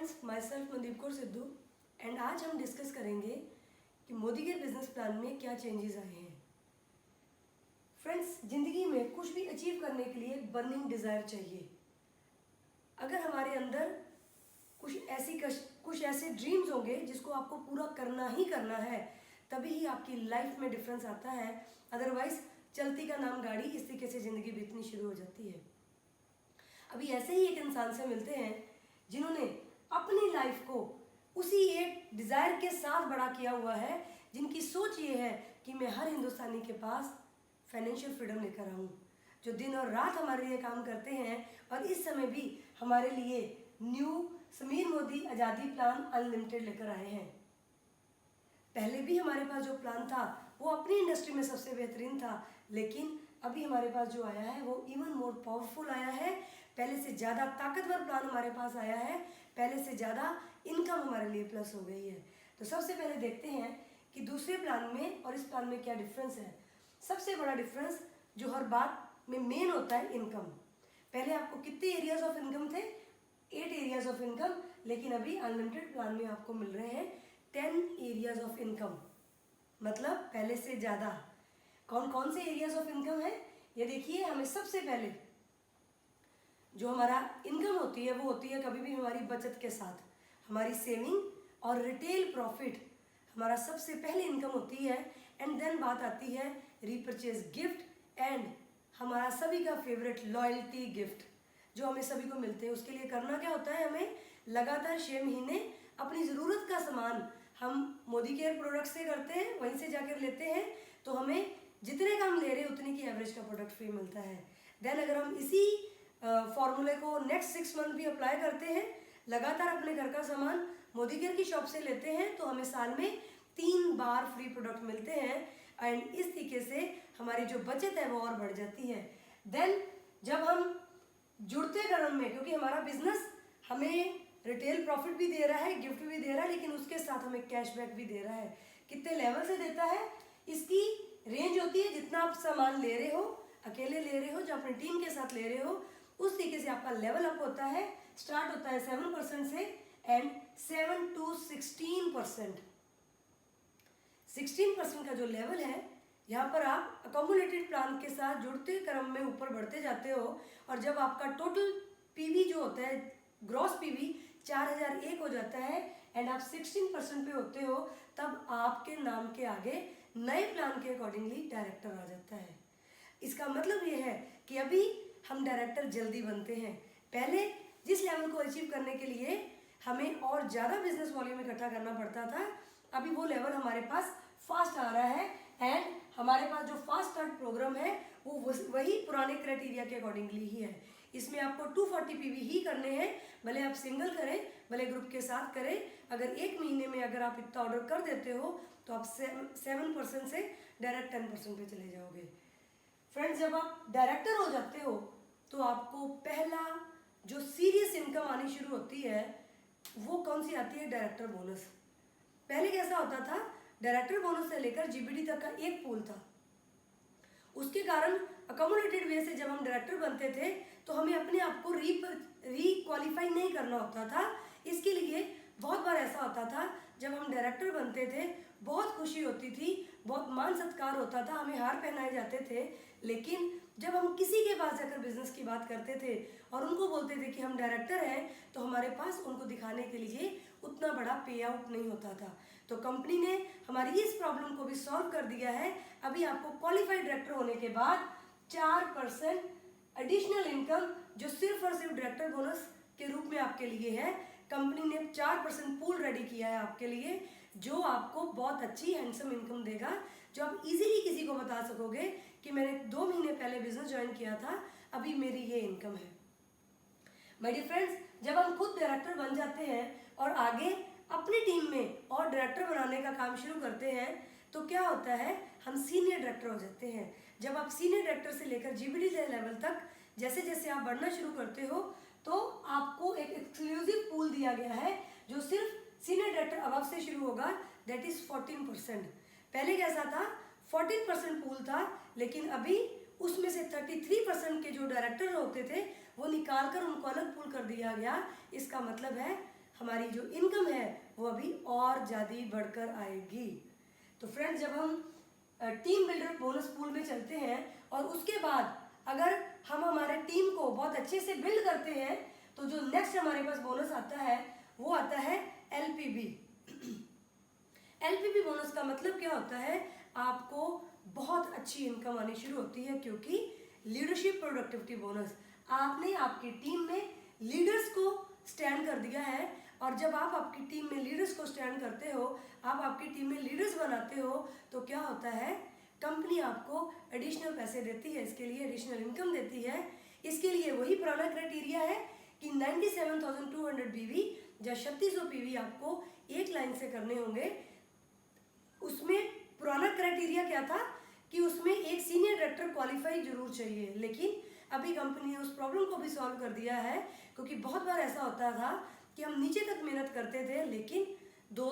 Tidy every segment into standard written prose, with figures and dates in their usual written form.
Friends, my self Mandeep Kaur Sidhu and आज हम discuss करेंगे कि मोदी के बिजनेस प्लान में क्या चेंजेस आए हैं। फ्रेंड्स, ज़िंदगी में कुछ भी अचीव करने के लिए एक बर्निंग डिज़ायर चाहिए। अगर हमारे अंदर कुछ ऐसे ड्रीम्स होंगे जिसको आपको पूरा करना ही करना है, तभी ही आपकी लाइफ में डिफरेंस आता है। अदरवाइज चलती का नाम गाड़ी, इस तरीके से ज़िंदगी बीतनी शुरू हो जाती है। अभी ऐसे ही एक इंसान से मिलते हैं जिन्होंने अपनी लाइफ को उसी एक डिज़ायर के साथ बड़ा किया हुआ है, जिनकी सोच ये है कि मैं हर हिंदुस्तानी के पास फाइनेंशियल फ्रीडम लेकर आऊँ, जो दिन और रात हमारे लिए काम करते हैं और इस समय भी हमारे लिए न्यू समीर मोदी आज़ादी प्लान अनलिमिटेड लेकर आए हैं। पहले भी हमारे पास जो प्लान था वो अपनी इंडस्ट्री में सबसे बेहतरीन था, लेकिन अभी हमारे पास जो आया है वो इवन मोर पावरफुल आया है। पहले से ज़्यादा ताकतवर प्लान हमारे पास आया है, पहले से ज़्यादा इनकम हमारे लिए प्लस हो गई है। तो सबसे पहले देखते हैं कि दूसरे प्लान में और इस प्लान में क्या डिफरेंस है। सबसे बड़ा डिफरेंस जो हर बात में मेन होता है, इनकम। पहले आपको कितने एरियाज ऑफ इनकम थे? 8 एरियाज ऑफ इनकम, लेकिन अभी अनलिमिटेड प्लान में आपको मिल रहे हैं 10 एरियाज ऑफ इनकम, मतलब पहले से ज़्यादा। कौन कौन से एरियाज ऑफ इनकम है ये देखिए। हमें सबसे पहले जो हमारा इनकम होती है वो होती है कभी भी हमारी बचत के साथ, हमारी सेविंग और रिटेल प्रॉफिट हमारा सबसे पहले इनकम होती है। एंड देन बात आती है रीपर्चेज गिफ्ट एंड हमारा सभी का फेवरेट लॉयल्टी गिफ्ट जो हमें सभी को मिलते हैं। उसके लिए करना क्या होता है, हमें लगातार 6 महीने अपनी ज़रूरत का सामान हम मोदी केयर प्रोडक्ट से करते हैं, वहीं से जाकर लेते हैं, तो हमें जितने का हम ले रहे हैं उतने की एवरेज का प्रोडक्ट फ्री मिलता है। देन अगर हम इसी फॉर्मूले को नेक्स्ट 6 मंथ भी अप्लाई करते हैं, लगातार अपने घर का सामान मोदी केयर की शॉप से लेते हैं, तो हमें साल में 3 बार फ्री प्रोडक्ट मिलते हैं। एंड इस तरीके से हमारी जो बचत है वो और बढ़ जाती है। देन जब हम जुड़ते क्रम में, क्योंकि हमारा बिजनेस हमें रिटेल प्रॉफिट भी दे रहा है, गिफ्ट भी दे रहा है, लेकिन उसके साथ हमें कैशबैक भी दे रहा है। कितने लेवल से देता है, इसकी रेंज होती है। जितना आप सामान ले रहे हो, अकेले ले रहे हो, जो अपनी टीम के साथ ले रहे हो, उस तरीके से आपका लेवल अप होता है। स्टार्ट होता है 7% से एंड 7 to 16%। 16% का जो लेवल है, यहाँ पर आप अकोमुलेटेड प्लान के साथ जुड़ते क्रम में ऊपर बढ़ते जाते हो, और जब आपका टोटल पीवी जो होता है, ग्रॉस पीवी 4001 हो जाता है एंड आप 16% पे होते हो, तब आपके नाम के आगे नए प्लान के अकॉर्डिंगली डायरेक्टर आ जाता है। इसका मतलब ये है कि अभी हम डायरेक्टर जल्दी बनते हैं। पहले जिस लेवल को अचीव करने के लिए हमें और ज़्यादा बिजनेस वॉल्यूम इकट्ठा करना पड़ता था, अभी वो लेवल हमारे पास फास्ट आ रहा है। एंड हमारे पास जो फास्ट स्टार्ट प्रोग्राम है वो वही पुराने क्राइटेरिया के अकॉर्डिंगली ही है। इसमें आपको 240 पीवी ही करने हैं, भले आप सिंगल करें, भले ग्रुप के साथ करें। अगर 1 महीने में अगर आप इतना ऑर्डर कर देते हो तो आप 7% से डायरेक्ट 10% पे चले जाओगे। फ्रेंड्स, जब आप डायरेक्टर हो जाते हो तो आपको पहला जो सीरियस इनकम आनी शुरू होती है वो कौन सी आती है? Director bonus. पहले कैसा होता था, डायरेक्टर बोनस से लेकर जीबीडी तक का एक पूल था। उसके कारण अकोमोडेटेड वे से जब हम डायरेक्टर बनते थे तो हमें अपने आप को रीक्वालिफाई नहीं करना होता था। इसके लिए बहुत बार ऐसा होता था, जब हम डायरेक्टर बनते थे बहुत खुशी होती थी, बहुत मान सत्कार होता था, हमें हार पहनाए जाते थे, लेकिन जब हम किसी के पास जाकर बिजनेस की बात करते थे और उनको बोलते थे कि हम डायरेक्टर हैं, तो हमारे पास उनको दिखाने के लिए उतना बड़ा पे आउट नहीं होता था। तो कंपनी ने हमारी इस प्रॉब्लम को भी सॉल्व कर दिया है। अभी आपको क्वालिफाइड डायरेक्टर होने के बाद 4% एडिशनल इनकम जो सिर्फ और सिर्फ डायरेक्टर बोनस के रूप में आपके लिए है, कंपनी ने 4% पूल रेडी किया है आपके लिए, जो आपको बहुत अच्छी हैंडसम इनकम देगा, जो आप इजीली किसी को बता सकोगे कि मैंने 2 महीने पहले बिजनेस ज्वाइन किया था, अभी मेरी ये इनकम है। माय डियर फ्रेंड्स, जब हम खुद डायरेक्टर बन जाते हैं और आगे अपनी टीम में और डायरेक्टर बनाने का काम शुरू करते हैं, तो क्या होता है, हम सीनियर डायरेक्टर हो जाते हैं। जब आप सीनियर डायरेक्टर से लेकर जीबीडी लेवल तक जैसे जैसे आप बढ़ना शुरू करते हो, तो आपको एक एक्सक्लूसिव पूल दिया गया है जो सिर्फ सीनियर डायरेक्टर अबव से शुरू होगा, दैट इज 14%। पहले कैसा था, 14% पूल था, लेकिन अभी उसमें से 33% के जो डायरेक्टर होते थे वो निकाल कर उनको अलग पूल कर दिया गया। इसका मतलब है हमारी जो इनकम है वो अभी और ज़्यादा बढ़कर आएगी। तो फ्रेंड्स, जब हम टीम बिल्डर बोनस पूल में चलते हैं और उसके बाद अगर हम हमारे टीम को बहुत अच्छे से बिल्ड करते हैं तो जो नेक्स्ट हमारे पास बोनस आता है वो आता है एलपीबी। एलपीबी बोनस का मतलब क्या होता है, आपको बहुत अच्छी इनकम आनी शुरू होती है, क्योंकि लीडरशिप प्रोडक्टिविटी बोनस, आपने आपकी टीम में लीडर्स को स्टैंड कर दिया है। और जब आप आपकी टीम में लीडर्स को स्टैंड करते हो, आप आपकी टीम में लीडर्स बनाते हो, तो क्या होता है, कंपनी आपको एडिशनल पैसे देती है, इसके लिए एडिशनल इनकम देती है। इसके लिए वही पुराना क्राइटेरिया है कि 97,200 पीवी या 3600 पीवी आपको एक लाइन से करने होंगे। उसमें पुराना क्राइटेरिया क्या था कि उसमें एक सीनियर डायरेक्टर क्वालिफाई जरूर चाहिए, लेकिन अभी कंपनी ने उस प्रॉब्लम को भी सॉल्व कर दिया है, क्योंकि बहुत बार ऐसा होता था कि हम नीचे तक मेहनत करते थे लेकिन दो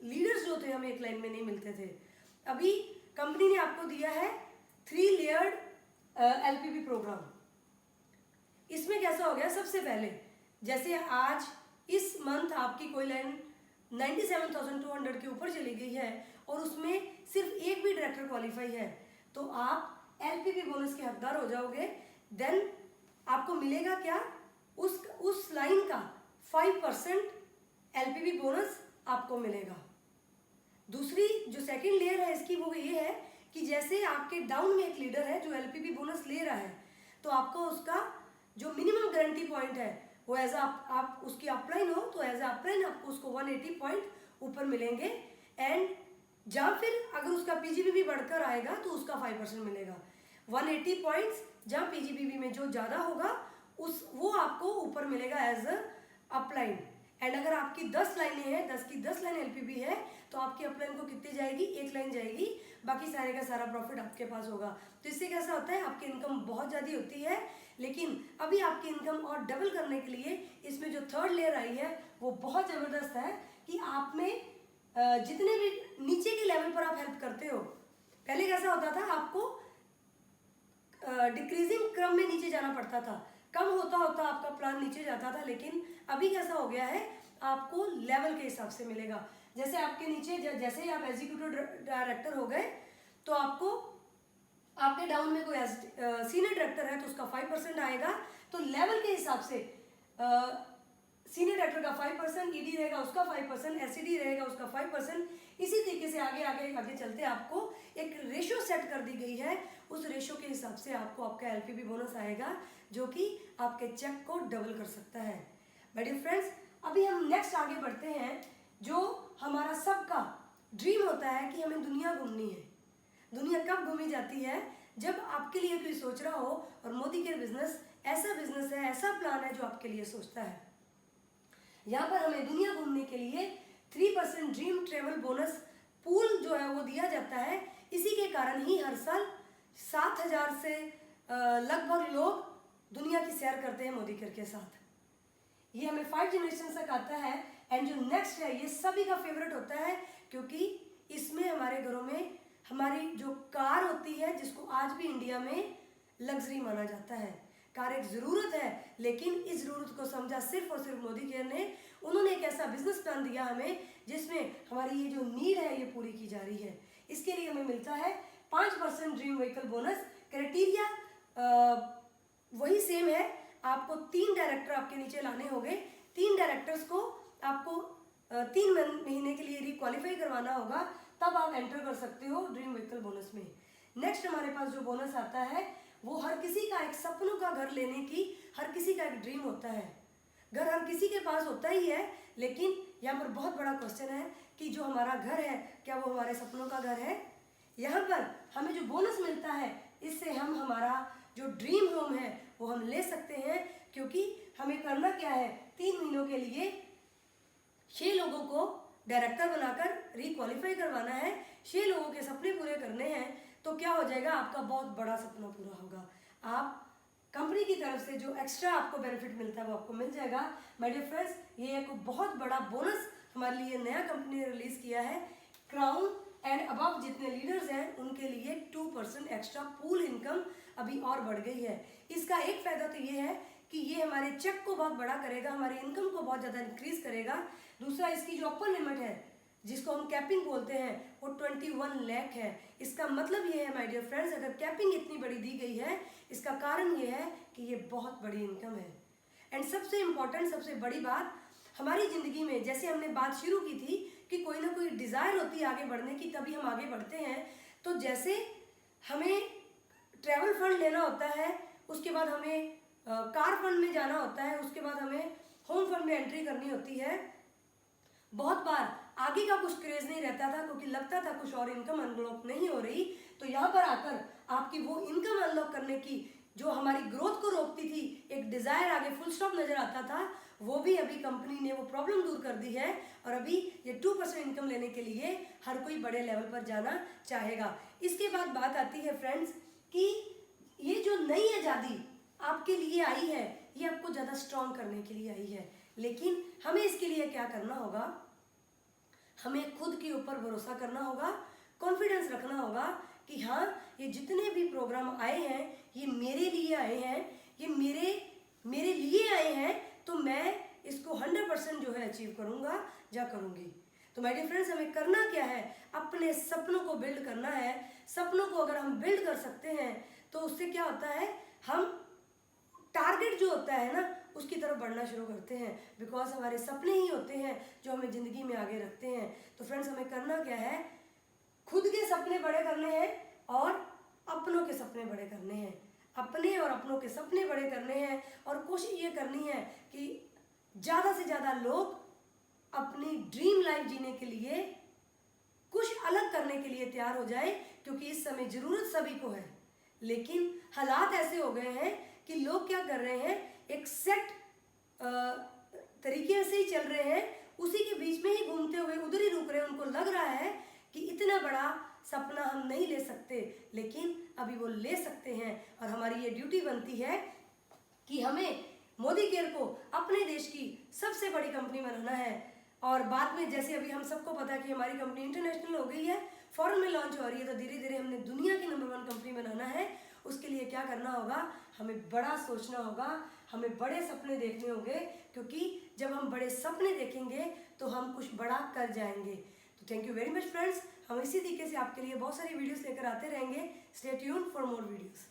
लीडर्स जो थे हमें एक लाइन में नहीं मिलते थे। अभी कंपनी ने आपको दिया है 3 लेयर्ड एलपीबी प्रोग्राम। इसमें कैसा हो गया, सबसे पहले जैसे आज इस मंथ आपकी कोई लाइन 97,200 के ऊपर चली गई है और उसमें सिर्फ एक भी डायरेक्टर क्वालिफाई है, तो आप एलपीबी बोनस के हकदार हो जाओगे। देन आपको मिलेगा क्या, उस लाइन का 5% एलपीबी बोनस आपको मिलेगा। दूसरी जो सेकंड लेयर है इसकी, वो ये है कि जैसे आपके डाउन में एक लीडर है जो एलपीबी बोनस ले रहा है, तो आपको उसका जो मिनिमम गारंटी पॉइंट है वो एज आप उसकी अपलाइन हो तो एज अपलाइन आपको उसको 180 पॉइंट ऊपर मिलेंगे। एंड जहाँ फिर अगर उसका पीजीबी भी बढ़कर आएगा तो उसका 5% मिलेगा। 180 पॉइंट्स जहाँ पीजीबी में जो ज़्यादा होगा वो आपको ऊपर मिलेगा एज अपलाइन। एंड अगर आपकी 10 लाइनें हैं, 10 की 10 लाइन एलपीबी है, तो आपकी अपलाइन को कितनी जाएगी, एक लाइन जाएगी, बाकी सारे का सारा प्रॉफिट आपके पास होगा। तो इससे कैसा होता है, आपकी इनकम बहुत ज़्यादा होती है, लेकिन अभी आपकी इनकम और डबल करने के लिए इसमें जो थर्ड लेयर आई है वो बहुत ज़बरदस्त है कि आप में जितने भी नीचे के लेवल पर आप हेल्प करते हो, पहले कैसा होता था, आपको डिक्रीजिंग क्रम में नीचे जाना पड़ता था, कम होता होता आपका प्लान नीचे जाता था, लेकिन अभी कैसा हो गया है, आपको लेवल के हिसाब से मिलेगा। जैसे आपके नीचे जैसे ही आप एग्जीक्यूटिव डायरेक्टर हो गए तो आपको आपके डाउन में कोई सीनियर डायरेक्टर है तो उसका 5% आएगा, तो लेवल के हिसाब से सीनियर डायरेक्टर का 5%, ईडी रहेगा उसका 5%, एसईडी रहेगा उसका 5%, इसी तरीके से आगे आगे आगे चलते आपको एक रेशो सेट कर दी गई है। उस रेशो के हिसाब से आपको आपका एलपीबी बोनस आएगा जो कि आपके चेक को डबल कर सकता है। डियर फ्रेंड्स, अभी हम नेक्स्ट आगे बढ़ते हैं। जो हमारा सबका ड्रीम होता है कि हमें दुनिया घूमनी है। दुनिया कब घूमी जाती है, जब आपके लिए कोई सोच रहा हो, और मोदी केयर बिजनेस है, ऐसा प्लान है जो आपके लिए सोचता है। यहाँ पर हमें दुनिया घूमने के लिए 3% ड्रीम ट्रेवल बोनस पूल जो है वो दिया जाता है। इसी के कारण ही हर साल 7,000 से लगभग लोग दुनिया की सैर करते हैं मोदी केयर के साथ। ये हमें 5 जनरेशन तक आता है। एंड जो नेक्स्ट है ये सभी का फेवरेट होता है, क्योंकि इसमें हमारे घरों में हमारी जो कार होती है, जिसको आज भी इंडिया में लग्जरी माना जाता है, कार एक ज़रूरत है, लेकिन इस ज़रूरत को समझा सिर्फ और सिर्फ मोदी केयर ने। उन्होंने एक ऐसा बिजनेस प्लान दिया हमें जिसमें हमारी ये जो नीड है ये पूरी की जा रही है। इसके लिए हमें मिलता है 5% ड्रीम व्हीकल बोनस। क्राइटेरिया वही सेम है, आपको 3 डायरेक्टर आपके नीचे लाने होंगे। 3 डायरेक्टर्स को आपको 3 महीने के लिए रिक्वालीफाई करवाना होगा, तब आप एंटर कर सकते हो ड्रीम व्हीकल बोनस में। नेक्स्ट हमारे पास जो बोनस आता है वो हर किसी का एक सपनों का घर लेने की हर किसी का एक ड्रीम होता है। घर हर किसी के पास होता ही है, लेकिन यहाँ पर बहुत बड़ा क्वेश्चन है कि जो हमारा घर है क्या वो हमारे सपनों का घर है। यहाँ पर हमें जो बोनस मिलता है इससे हम हमारा जो ड्रीम होम है वो हम ले सकते हैं, क्योंकि हमें करना क्या है, 3 महीनों के लिए 6 लोगों को डायरेक्टर बनाकर रिक्वालीफाई करवाना है, 6 लोगों के सपने पूरे करने हैं। तो क्या हो जाएगा, आपका बहुत बड़ा सपना पूरा होगा। आप कंपनी की तरफ से जो एक्स्ट्रा आपको बेनिफिट मिलता है वो आपको मिल जाएगा। माय डियर फ्रेंड्स, ये एक बहुत बड़ा बोनस हमारे लिए नया कंपनी ने रिलीज़ किया है। क्राउन एंड अबव जितने लीडर्स हैं उनके लिए 2% एक्स्ट्रा पूल इनकम अभी और बढ़ गई है। इसका एक फ़ायदा तो ये है कि ये हमारे चेक को बहुत बड़ा करेगा, हमारे इनकम को बहुत ज़्यादा इंक्रीज करेगा। दूसरा, इसकी जो अपर लिमिट है जिसको हम कैपिंग बोलते हैं वो 21 लाख है। इसका मतलब ये है माय डियर फ्रेंड्स, अगर कैपिंग इतनी बड़ी दी गई है इसका कारण ये है कि ये बहुत बड़ी इनकम है। एंड सबसे इम्पॉर्टेंट, सबसे बड़ी बात, हमारी ज़िंदगी में जैसे हमने बात शुरू की थी कि कोई ना कोई डिज़ायर होती है आगे बढ़ने की, तभी हम आगे बढ़ते हैं। तो जैसे हमें ट्रैवल फंड लेना होता है, उसके बाद हमें कार फंड में जाना होता है, उसके बाद हमें होम फंड में एंट्री करनी होती है। बहुत बार आगे का कुछ क्रेज नहीं रहता था क्योंकि लगता था कुछ और इनकम अनलॉक नहीं हो रही। तो यहाँ पर आकर आपकी वो इनकम अनलॉक करने की जो हमारी ग्रोथ को रोकती थी, एक डिज़ायर आगे फुल स्टॉप नज़र आता था, वो भी अभी कंपनी ने वो प्रॉब्लम दूर कर दी है। और अभी ये 2% इनकम लेने के लिए हर कोई बड़े लेवल पर जाना चाहेगा। इसके बाद बात आती है फ्रेंड्स कि ये जो नई आज़ादी आपके लिए आई है ये आपको ज़्यादा स्ट्रॉन्ग करने के लिए आई है, लेकिन हमें इसके लिए क्या करना होगा, हमें खुद के ऊपर भरोसा करना होगा, कॉन्फिडेंस रखना होगा कि हाँ, ये जितने भी प्रोग्राम आए हैं ये मेरे लिए आए हैं, ये मेरे लिए आए हैं, तो मैं इसको 100% जो है अचीव करूँगा या करूँगी। तो माय डियर फ्रेंड्स, हमें करना क्या है, अपने सपनों को बिल्ड करना है। सपनों को अगर हम बिल्ड कर सकते हैं तो उससे क्या होता है, हम टारगेट जो होता है ना उसकी तरफ बढ़ना शुरू करते हैं, बिकॉज हमारे सपने ही होते हैं जो हमें ज़िंदगी में आगे रखते हैं। तो फ्रेंड्स, हमें करना क्या है, खुद के सपने बड़े करने हैं और अपनों के सपने बड़े करने हैं। अपने और अपनों के सपने बड़े करने हैं और कोशिश ये करनी है कि ज़्यादा से ज़्यादा लोग अपनी ड्रीम लाइफ जीने के लिए कुछ अलग करने के लिए तैयार हो जाए, क्योंकि इस समय ज़रूरत सभी को है। लेकिन हालात ऐसे हो गए हैं कि लोग क्या कर रहे हैं, एक सेट तरीके से ही चल रहे हैं, उसी के बीच में ही घूमते हुए उधर ही रुक रहे हैं। उनको लग रहा है कि इतना बड़ा सपना हम नहीं ले सकते, लेकिन अभी वो ले सकते हैं। और हमारी ये ड्यूटी बनती है कि हमें मोदी केयर को अपने देश की सबसे बड़ी कंपनी बनाना है। और बाद में जैसे अभी हम सबको पता है कि हमारी कंपनी इंटरनेशनल हो गई है, फॉरेन में लॉन्च हो रही है, तो धीरे धीरे हमने दुनिया की नंबर 1 कंपनी बनाना है। उसके लिए क्या करना होगा, हमें बड़ा सोचना होगा, हमें बड़े सपने देखने होंगे, क्योंकि जब हम बड़े सपने देखेंगे तो हम कुछ बड़ा कर जाएंगे। तो thank you very much friends, हम इसी तरीके से आपके लिए बहुत सारी वीडियोस लेकर आते रहेंगे। Stay tuned for more videos.